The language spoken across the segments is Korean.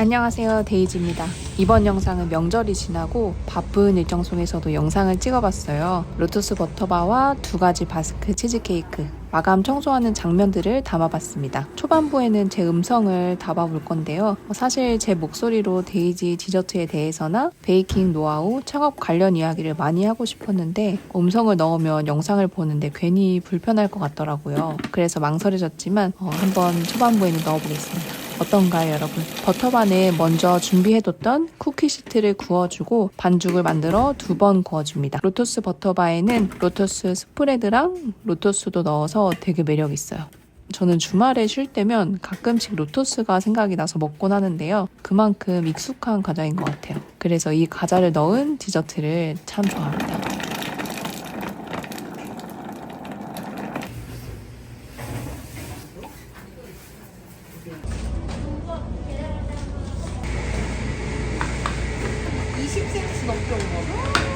안녕하세요, 데이지입니다. 이번 영상은 명절이 지나고 바쁜 일정 속에서도 영상을 찍어봤어요. 로투스 버터바와 2가지 바스크 치즈케이크, 마감 청소하는 장면들을 담아봤습니다. 초반부에는 제 음성을 담아볼 건데요. 사실 제 목소리로 데이지 디저트에 대해서나 베이킹 노하우, 창업 관련 이야기를 많이 하고 싶었는데 음성을 넣으면 영상을 보는데 괜히 불편할 것 같더라고요. 그래서 망설여졌지만 한번 초반부에는 넣어보겠습니다. 어떤가요, 여러분? 버터반에 먼저 준비해뒀던 쿠키 시트를 구워주고 반죽을 만들어 2번 구워줍니다. 로투스 버터바에는 로투스 스프레드랑 로투스도 넣어서 되게 매력있어요. 저는 주말에 쉴 때면 가끔씩 로투스가 생각이 나서 먹곤 하는데요. 그만큼 익숙한 과자인 것 같아요. 그래서 이 과자를 넣은 디저트를 참 좋아합니다. 넘게 온 거죠?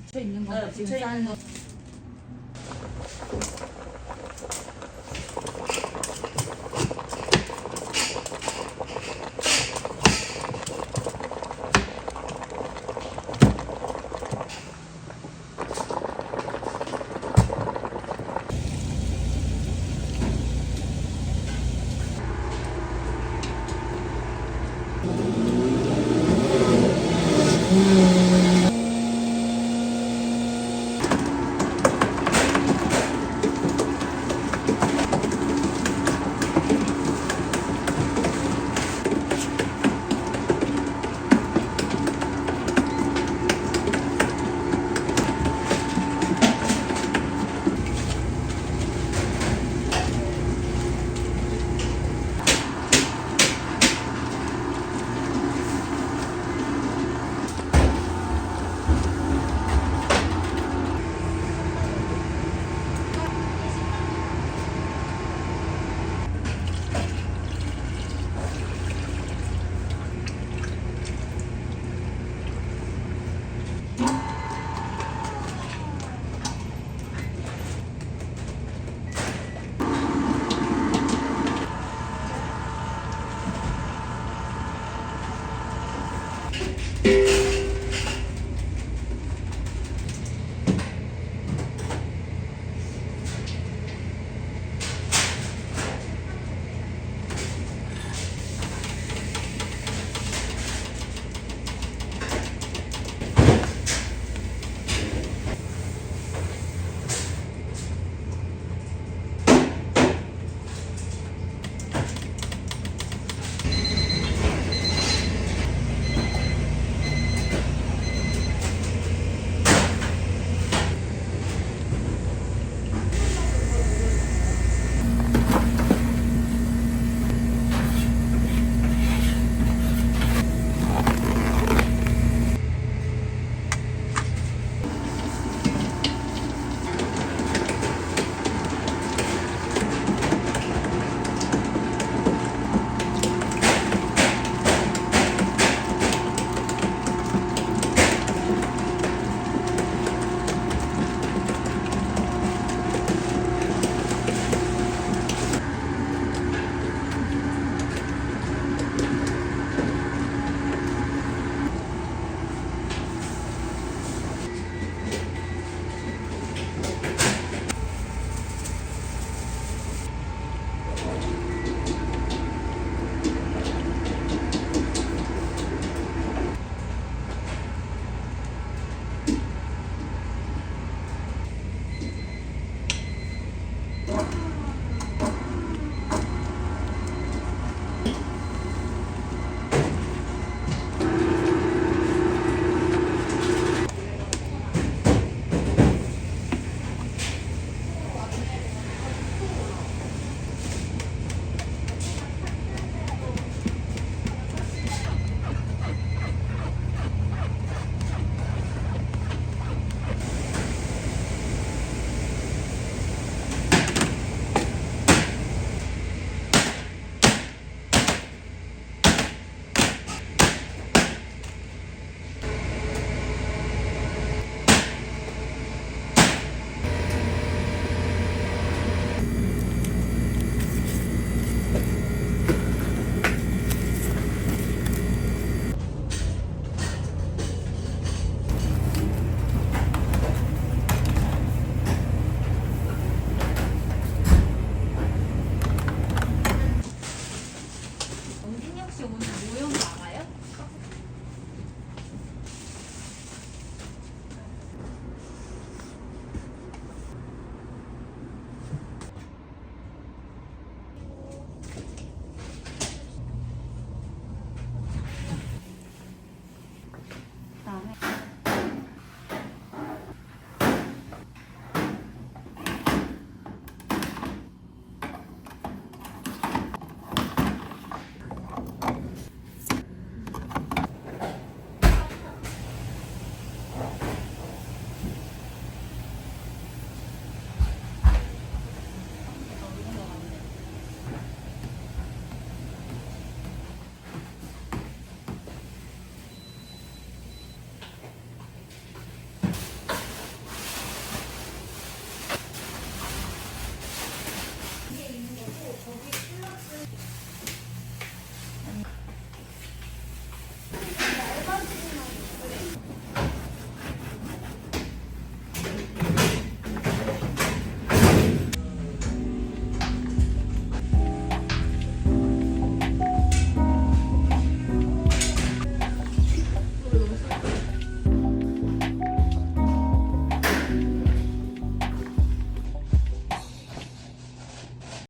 붙여 있는 거 지금 쌓는 거.